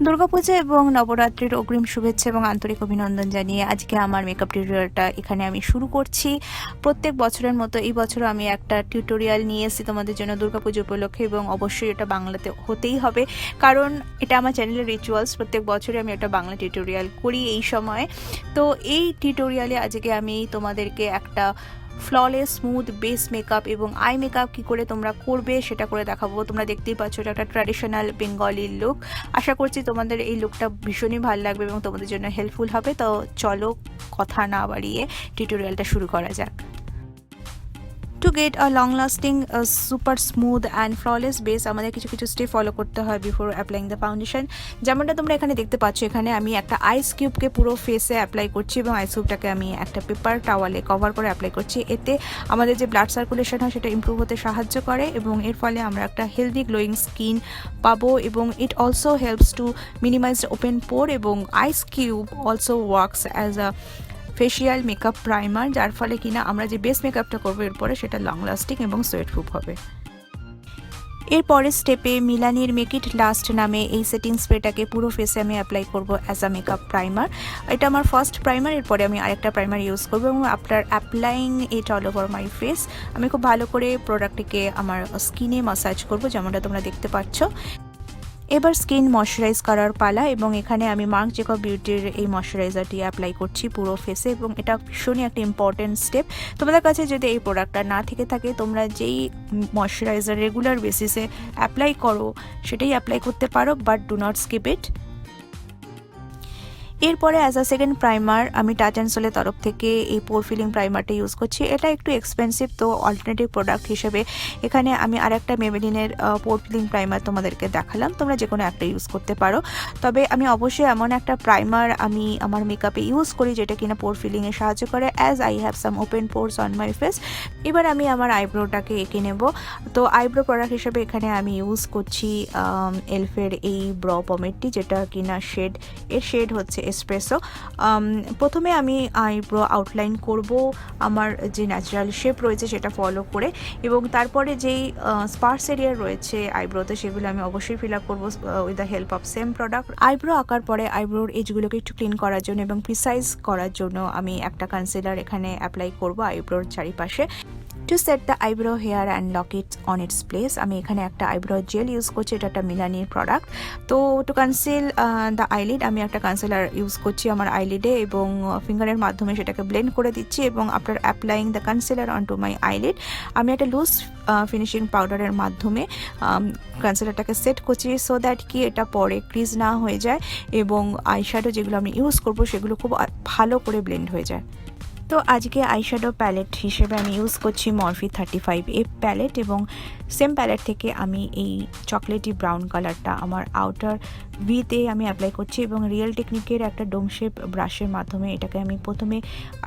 দুর্গা পূজা এবং নবরাত্রির অগ্রিম শুভেচ্ছা এবং আন্তরিক অভিনন্দন জানিয়ে আজকে আমার মেকআপ টিউটোরিয়ালটা এখানে আমি শুরু করছি। প্রত্যেক বছরের মতো এই বছরও আমি একটা টিউটোরিয়াল নিয়ে এসেছি তোমাদের জন্য দুর্গা পুজো উপলক্ষে, এবং অবশ্যই এটা বাংলাতে হতেই হবে, কারণ এটা আমার চ্যানেলের রিচুয়ালস। প্রত্যেক বছরই আমি একটা বাংলা টিউটোরিয়াল করি এই সময়। তো এই টিউটোরিয়ালে আজকে আমি তোমাদেরকে একটা ফ্ললেস স্মুথ বেস মেকআপ এবং আই মেকআপ কী করে তোমরা করবে সেটা করে দেখাবো। তোমরা দেখতেই পাচ্ছ এটা একটা ট্র্যাডিশনাল বেঙ্গলি লুক। আশা করছি তোমাদের এই লুকটা ভীষণই ভালো লাগবে এবং তোমাদের জন্য হেল্পফুল হবে। তো চলো কথা না বাড়িয়ে টিউটোরিয়ালটা শুরু করা যাক। To get a long lasting super smooth and flawless base আমাদের কিছু স্টেপ ফলো করতে হয় বিফোর অ্যাপ্লাইং দ্য ফাউন্ডেশন। যেমনটা তোমরা এখানে দেখতে পাচ্ছ, এখানে আমি একটা আইস কিউবকে পুরো ফেসে অ্যাপ্লাই করছি এবং আইস কিউবটাকে আমি একটা পেপার টাওয়ালে কভার করে অ্যাপ্লাই করছি। এতে আমাদের যে ব্লাড সার্কুলেশন হয় সেটা ইমপ্রুভ হতে সাহায্য করে এবং এর ফলে আমরা একটা হেলদি গ্লোয়িং স্কিন পাবো, এবং it also helps to minimize open pore, এবং ice cube also works as a facial makeup primer, যার ফলে কিনা আমরা যে বেস মেকআপটা করবো এরপরে সেটা লং লাস্টিং এবং সোয়েট প্রুফ হবে। এরপরের স্টেপে মিলানির মেক ইট লাস্ট নামে এই সেটিং স্প্রেটাকে পুরো ফেসে আমি অ্যাপ্লাই করবো অ্যাজ আ মেকআপ প্রাইমার। এটা আমার ফার্স্ট প্রাইমার, এরপরে আমি আরেকটা প্রাইমার ইউজ করবো এবং after applying it all over my face আমি খুব ভালো করে প্রোডাক্টটিকে আমার স্কিনে মাসাজ করবো, যেমনটা তোমরা দেখতে পাচ্ছ। এবার স্কিন ময়শ্চারাইজ করার পালা, এবং এখানে আমি মার্ক জেকব বিউটির এই ময়শ্চারাইজারটি অ্যাপ্লাই করছি পুরো ফেসে, এবং এটা ভীষণই একটা ইম্পর্টেন্ট স্টেপ। তোমাদের কাছে যদি এই প্রোডাক্টটা না থেকে থাকে, তোমরা যেই ময়শ্চারাইজার রেগুলার বেসিসে অ্যাপ্লাই করো সেটাই অ্যাপ্লাই করতে পারো, বাট ডু নট স্কিপ ইট। এরপরে অ্যাজ আ সেকেন্ড প্রাইমার আমি টাচ অ্যান্ড সোলের তরফ থেকে এই পোর ফিলিং প্রাইমারটা ইউজ করছি। এটা একটু এক্সপেন্সিভ, তো অল্টারনেটিভ প্রোডাক্ট হিসেবে এখানে আমি আরেকটা মেবেলিনের পোর ফিলিং প্রাইমার তোমাদেরকে দেখালাম। তোমরা যে কোনো একটা ইউজ করতে পারো, তবে আমি অবশ্যই এমন একটা প্রাইমার আমি আমার মেকআপে ইউজ করি যেটা কিনা পোর ফিলিংয়ে সাহায্য করে, as I have some open পোরস on my face. এবার আমি আমার আইব্রোটাকে এঁকে নেব। তো আইব্রো প্রোডাক্ট হিসেবে এখানে আমি ইউজ করছি এলফের এই ব্র পমেটটি, যেটা কিনা শেড হচ্ছে এসপ্রেসো। প্রথমে আমি আইব্রো আউটলাইন করব আমার যে ন্যাচারাল শেপ রয়েছে সেটা ফলো করে, এবং তারপরে যেই স্পার্স এরিয়া রয়েছে আইব্রোতে সেগুলো আমি অবশ্যই ফিল আপ করবো with the help of same product. Eyebrow আঁকার পরে আইব্রোর এজগুলোকে একটু ক্লিন করার জন্য এবং প্রিসাইজ করার জন্য আমি একটা কনসিলার এখানে অ্যাপ্লাই করব আইব্রোর চারিপাশে। To set the eyebrow hair and lock it on its place আমি এখানে একটা আইব্রো জেল ইউজ করছি, এটা একটা মিলানির প্রোডাক্ট। তো টু কনসিল দ্য আইলিড আমি একটা কনসিলার ইউজ করছি আমার আইলিডে, এবং ফিঙ্গারের মাধ্যমে সেটাকে ব্লেন্ড করে দিচ্ছি, এবং after applying the concealer on to my eyelid আমি একটা লুজ ফিনিশিং পাউডারের মাধ্যমে কনসিলারটাকে সেট করছি, সো দ্যাট কি এটা পরে ক্রিজ না হয়ে যায় এবং আইশ্যাডো যেগুলো আমি ইউজ করবো সেগুলো খুব ভালো করে ব্লেন্ড হয়ে যায়। তো আজকে আইশ্যাডো প্যালেট হিসেবে আমি ইউজ করছি মরফি 35 প্যালেট, এবং সেম প্যালেট থেকে আমি এই চকলেটি ব্রাউন কালারটা আমার আউটার ভিতে আমি অ্যাপ্লাই করছি, এবং রিয়েল টেকনিকের একটা ডোম শেপ ব্রাশের মাধ্যমে এটাকে আমি প্রথমে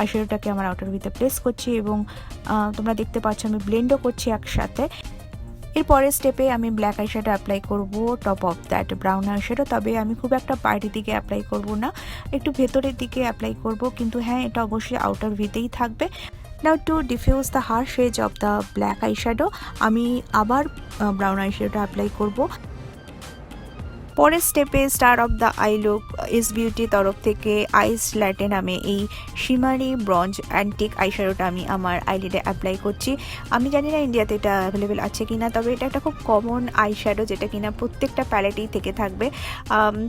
আইশ্যাডোটাকে আমার আউটার ভিতে প্লেস করছি, এবং তোমরা দেখতে পাচ্ছ আমি ব্লেন্ডও করছি একসাথে। এরপরের স্টেপে আমি ব্ল্যাক আইশ্যাডো অ্যাপ্লাই করব top of that brown eyeshadow, তবে আমি খুব একটা বাইরের দিকে অ্যাপ্লাই করব না, একটু ভেতরের দিকে অ্যাপ্লাই করব, কিন্তু হ্যাঁ এটা অবশ্যই আউটার ভিতেই থাকবে। Now to diffuse the harsh edge of the black eyeshadow আমি আবার ব্রাউন আইশ্যাডো অ্যাপ্লাই করব। পরের স্টেপে star of the eye look is beauty তরফ থেকে আইস ল্যাটে নামে এই শিমারি ব্রঞ্জ অ্যান্টিক আইশ্যাডোটা আমি আমার আইলিডে অ্যাপ্লাই করছি। আমি জানি না ইন্ডিয়াতে এটা অ্যাভেলেবেল আছে কিনা, তবে এটা একটা খুব কমন আইশ্যাডো যেটা কিনা প্রত্যেকটা প্যালেটেই থেকে থাকবে।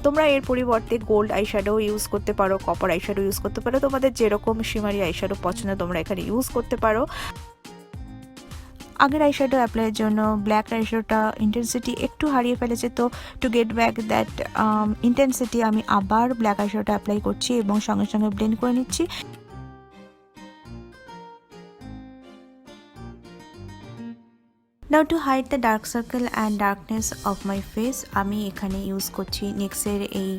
তোমরা এর পরিবর্তে গোল্ড আইশ্যাডো ইউজ করতে পারো, কপার আইশ্যাডো ইউজ করতে পারো, তোমাদের যেরকম শিমারি আইশ্যাডো পছন্দ তোমরা এখানে ইউজ করতে পারো। আগের আইশ্যাডো অ্যাপ্লাইয়ের জন্য ব্ল্যাক আইশ্যাডোটা ইন্টেন্সিটি একটু হারিয়ে ফেলেছে, তো to get back that intensity আমি আবার ব্ল্যাক আইশ্যাডোটা অ্যাপ্লাই করছি এবং সঙ্গে সঙ্গে ব্লেন্ড করে নিচ্ছি। Now to hide the dark circle and darkness of my face আমি এখানে ইউজ করছি নিক্সের এই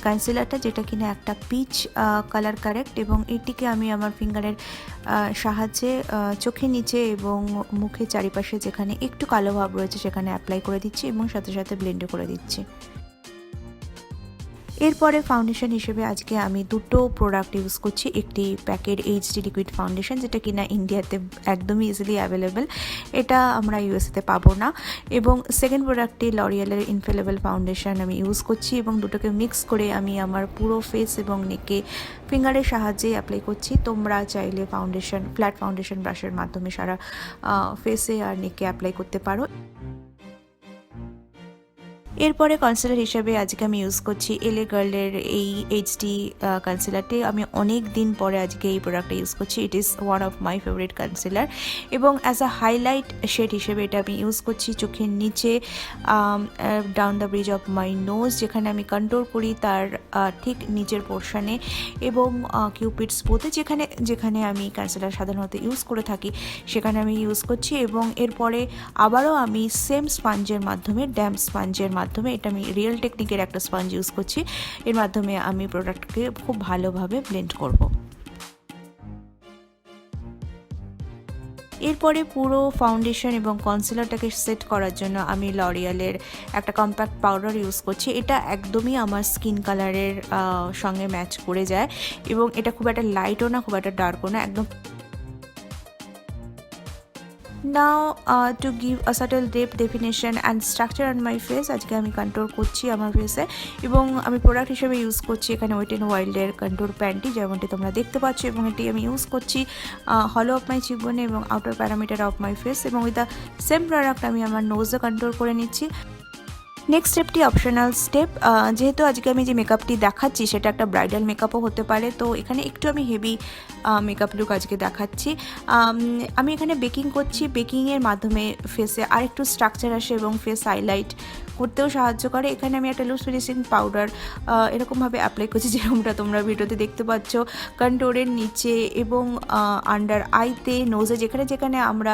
কনসিলারটা, যেটা কিনা একটা পিচ কালার কারেক্ট, এবং এটিকে আমি আমার ফিঙ্গারের সাহায্যে চোখের নিচে এবং মুখের চারিপাশে যেখানে একটু কালো ভাব রয়েছে সেখানে অ্যাপ্লাই করে দিচ্ছি এবং সাথে সাথে ব্লেন্ডও করে দিচ্ছি। এরপরে ফাউন্ডেশন হিসেবে আজকে আমি দুটো প্রোডাক্ট ইউজ করছি। একটি প্যাকেট এইচডি লিকুইড ফাউন্ডেশন, যেটা কিনা ইন্ডিয়াতে একদমই ইজিলি অ্যাভেলেবেল, এটা আমরা ইউএসএতে পাবো না। এবং সেকেন্ড প্রোডাক্টটি লরিয়ালের ইনফেলেবল ফাউন্ডেশন আমি ইউজ করছি, এবং দুটোকে মিক্স করে আমি আমার পুরো ফেস এবং নেকে ফিঙ্গারের সাহায্যে অ্যাপ্লাই করছি। তোমরা চাইলে ফ্ল্যাট ফাউন্ডেশন ব্রাশের মাধ্যমে সারা ফেসে আর নেকে অ্যাপ্লাই করতে পারো। এরপরে কনসিলার হিসেবে আজকে আমি ইউজ করছি এলএ গার্লের এই এইচডি কনসিলারটি। আমি অনেক দিন পরে আজকে এই প্রোডাক্টটা ইউজ করছি। It is one of my favourite concealer, এবং অ্যাজ আ হাইলাইট শেড হিসেবে এটা আমি ইউজ করছি চোখের নিচে, down the bridge of my nose, যেখানে আমি কন্ট্রোল করি তার ঠিক নিচের পোর্শনে, এবং কিউপিডস বোতে যেখানে যেখানে আমি কনসিলার সাধারণত ইউজ করে থাকি সেখানে আমি ইউজ করছি। এবং এরপরে আবারও আমি সেম স্পঞ্জের মাধ্যমে, ড্যাম্প স্পঞ্জের মাধ্যমে, এটা আমি রিয়েল টেকনিকের একটা স্পঞ্জ ইউজ করছি, এর মাধ্যমে আমি প্রোডাক্টকে খুব ভালোভাবে ব্লেন্ড করব। এরপরে পুরো ফাউন্ডেশন এবং কনসিলারটাকে সেট করার জন্য আমি লরিয়ালের একটা কম্প্যাক্ট পাউডার ইউজ করছি। এটা একদমই আমার স্কিন কালারের সঙ্গে ম্যাচ করে যায়, এবং এটা খুব একটা লাইটও না, খুব একটা ডার্কও না, একদম। Now to give a subtle depth, definition and structure on my face, আজকে আমি কন্ট্রোল করছি আমার ফেসে, এবং আমি প্রোডাক্ট হিসেবে ইউজ করছি এখানে ওয়েট এন্ড ওয়াইল্ডের কন্ট্রোল প্যান্টি, যেমনটি তোমরা দেখতে পাচ্ছ, এবং এটি আমি ইউজ করছি হলো অফ মাই চিকবোনে এবং outer parameter of my face, এবং উইথ দ্য সেম প্রোডাক্ট আমি আমার নোজও কন্ট্রোল করে নিচ্ছি। নেক্সট স্টেপটি অপশনাল স্টেপ। যেহেতু আজকে আমি যে মেকআপটি দেখাচ্ছি সেটা একটা ব্রাইডাল মেকআপও হতে পারে, তো এখানে একটু আমি হেভি মেকআপ লুক আজকে দেখাচ্ছি। আমি এখানে বেকিং করছি। বেকিংয়ের মাধ্যমে ফেসে আরেকটু স্ট্রাকচার আসে এবং ফেস হাইলাইট করতেও সাহায্য করে। এখানে আমি একটা লুজ ফিনিশিং পাউডার এরকমভাবে অ্যাপ্লাই করছি, যেরকমটা তোমরা ভিডিওতে দেখতে পাচ্ছ, কন্ট্রোলের নিচে এবং আন্ডার আইতে, নোজে, যেখানে যেখানে আমরা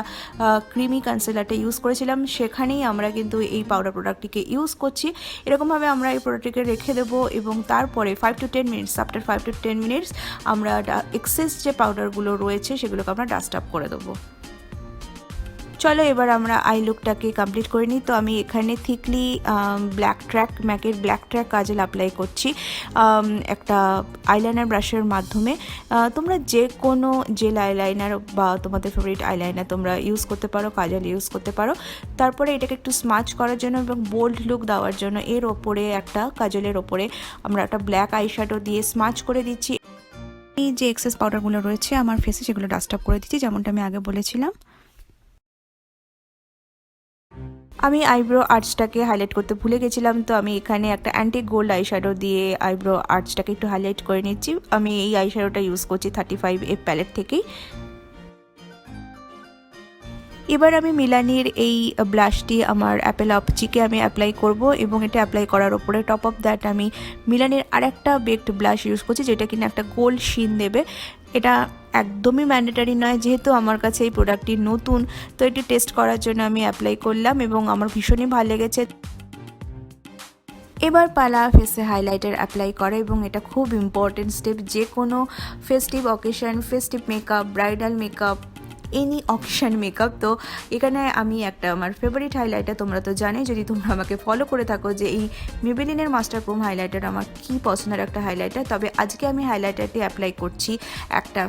ক্রিমি কনসিলারটা ইউজ করেছিলাম সেখানেই আমরা কিন্তু এই পাউডার প্রোডাক্টটিকে ইউজ করছি। এরকমভাবে আমরা এই প্রোডাক্টটিকে রেখে দেবো, এবং তারপরে 5 to 10 minutes, after 5 to 10 minutes আমরা এক্সেস যে পাউডারগুলো রয়েছে সেগুলোকে আমরা ডাস্ট আপ করে দেবো। চলো এবার আমরা আই লুকটাকে কমপ্লিট করে নিই। তো আমি এখানে থিকলি ম্যাকের ব্ল্যাক ট্র্যাক কাজল অ্যাপ্লাই করছি একটা আইলাইনার ব্রাশের মাধ্যমে। তোমরা যে কোনো জেল আইলাইনার বা তোমাদের ফেভারিট আইলাইনার তোমরা ইউজ করতে পারো, কাজল ইউজ করতে পারো। তারপরে এটাকে একটু স্মাচ করার জন্য এবং বোল্ড লুক দেওয়ার জন্য এর ওপরে একটা কাজলের ওপরে আমরা একটা ব্ল্যাক আইশ্যাডো দিয়ে স্মাচ করে দিচ্ছি। এই যে এক্সেস পাউডারগুলো রয়েছে আমার ফেসে সেগুলো ডাস্ট আপ করে দিচ্ছি, যেমনটা আমি আগে বলেছিলাম। আমি আইব্রো আর্চটাকে হাইলাইট করতে ভুলে গেছিলাম, তো আমি এখানে একটা অ্যান্টি গোল্ড আইশ্যাডো দিয়ে আইব্রো আর্চটাকে একটু হাইলাইট করে নিচ্ছি। আমি এই আইশ্যাডোটা ইউজ করছি 35F প্যালেট থেকেই। এবার আমি মিলানির এই ব্লাশটি আমার অ্যাপেল অফ চিকে আমি অ্যাপ্লাই করব, এবং এটা অ্যাপ্লাই করার ওপরে টপ অফ দ্যাট আমি মিলানির আরেকটা বেকড ব্লাশ ইউজ করছি, যেটা কিনা একটা গোল্ড শিন দেবে। এটা একদমই ম্যান্ডেটারি নয়, যেহেতু আমার কাছে এই প্রোডাক্টটি নতুন, তো এটি টেস্ট করার জন্য আমি অ্যাপ্লাই করলাম এবং আমার ভীষণই ভালো লেগেছে। এবার পালা ফেসে হাইলাইটার অ্যাপ্লাই করা, এবং এটা খুব ইম্পর্টেন্ট স্টেপ। যে কোনো festive occasion, festive makeup, bridal makeup, any occasion makeup, তো এখানে আমি একটা আমার ফেভারিট হাইলাইটার, তোমরা তো জানোই যদি তোমরা আমাকে ফলো করে থাকো, যে এই মেবেলিনের মাস্টার ক্রোম হাইলাইটার আমার কি পছন্দের একটা হাইলাইটার। তবে আজকে আমি হাইলাইটারটি অ্যাপ্লাই করছি একটা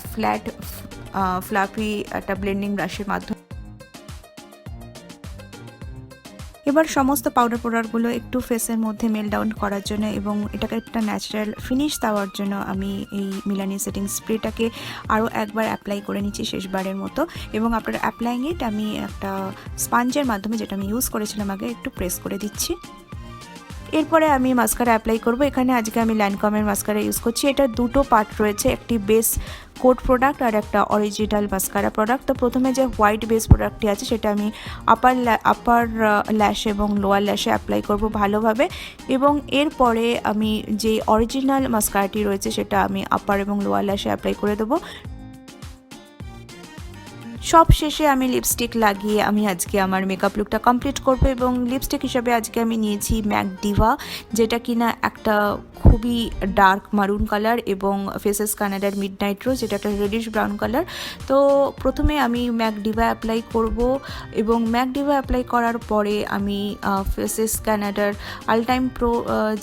ফ্লাফি একটা ব্লেন্ডিং ব্রাশের মাধ্যমে। এবার সমস্ত পাউডার প্রোডাক্টগুলো একটু ফেসের মধ্যে মেল ডাউন করার জন্য এবং এটাকে একটা ন্যাচারাল ফিনিশ দেওয়ার জন্য আমি এই মিলানি সেটিং স্প্রেটাকে আরও একবার অ্যাপ্লাই করে নিচ্ছি শেষবারের মতো, এবং আপনার অ্যাপ্লাইং ইট আমি একটা স্পঞ্জের মাধ্যমে, যেটা আমি ইউজ করেছিলাম আগে, একটু প্রেস করে দিচ্ছি। এরপরে আমি মাস্কারা অ্যাপ্লাই করব। এখানে আজকে আমি ল্যানকমের মাস্কারা ইউজ করছি। এটা দুটো পার্ট রয়েছে, একটি বেস কোট প্রোডাক্ট আর একটা অরিজিনাল মাস্কারা প্রোডাক্ট। তো প্রথমে যে হোয়াইট বেস প্রোডাক্টটি আছে সেটা আমি আপার ল্যাশ এবং লোয়ার ল্যাশে অ্যাপ্লাই করব ভালোভাবে, এবং এরপরে আমি যে অরিজিনাল মাস্কারাটি রয়েছে সেটা আমি আপার এবং লোয়ার ল্যাশে অ্যাপ্লাই করে দেবো। সব শেষে আমি লিপস্টিক লাগিয়ে আমি আজকে আমার মেকআপ লুকটা কমপ্লিট করব এবং লিপস্টিক হিসাবে আজকে আমি নিয়েছি ম্যাক ডিভা, যেটা কিনা একটা খুবই ডার্ক মারুন কালার, এবং ফেসেস কানাডার মিডনাইট রোজ, যেটা একটা রেডিশ ব্রাউন কালার। তো প্রথমে আমি ম্যাক ডিভা অ্যাপ্লাই করব এবং ম্যাক ডিভা অ্যাপ্লাই করার পরে আমি ফেসেস কানাডার অল টাইম প্রো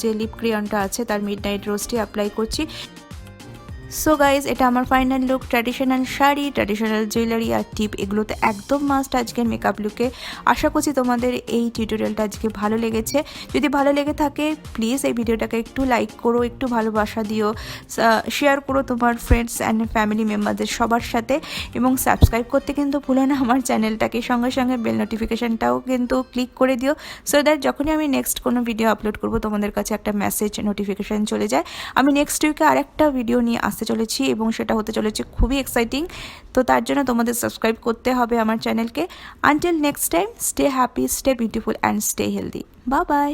যে লিপ ক্রেয়নটা আছে তার মিডনাইট রোজটি অ্যাপ্লাই করছি। সো গাইজ, এটা আমার final look. Traditional sari, traditional jewellery আর টিপ এগুলোতে একদম মাস্ট আজকের মেকআপ লুকে। আশা করছি তোমাদের এই টিউটোরিয়ালটা আজকে ভালো লেগেছে। যদি ভালো লেগে থাকে প্লিজ এই ভিডিওটাকে একটু লাইক করো, একটু ভালোবাসা দিও, শেয়ার করো তোমার ফ্রেন্ডস অ্যান্ড ফ্যামিলি মেম্বারদের সবার সাথে, এবং সাবস্ক্রাইব করতে কিন্তু ভুলো না আমার চ্যানেলটাকে। সঙ্গে সঙ্গে বেল নোটিফিকেশানটাও কিন্তু ক্লিক করে দিও, সো দ্যাট যখনই আমি নেক্সট কোনো ভিডিও আপলোড করবো তোমাদের কাছে একটা মেসেজ নোটিফিকেশান চলে যায়। আমি নেক্সট উইকে আরেকটা ভিডিও নিয়ে আসতে চলেছি এবং সেটা হতে চলেছে খুবই এক্সাইটিং। তো তার জন্য তোমাদের সাবস্ক্রাইব করতে হবে আমার চ্যানেলকে। Until next time, stay happy, stay beautiful and stay healthy. Bye bye.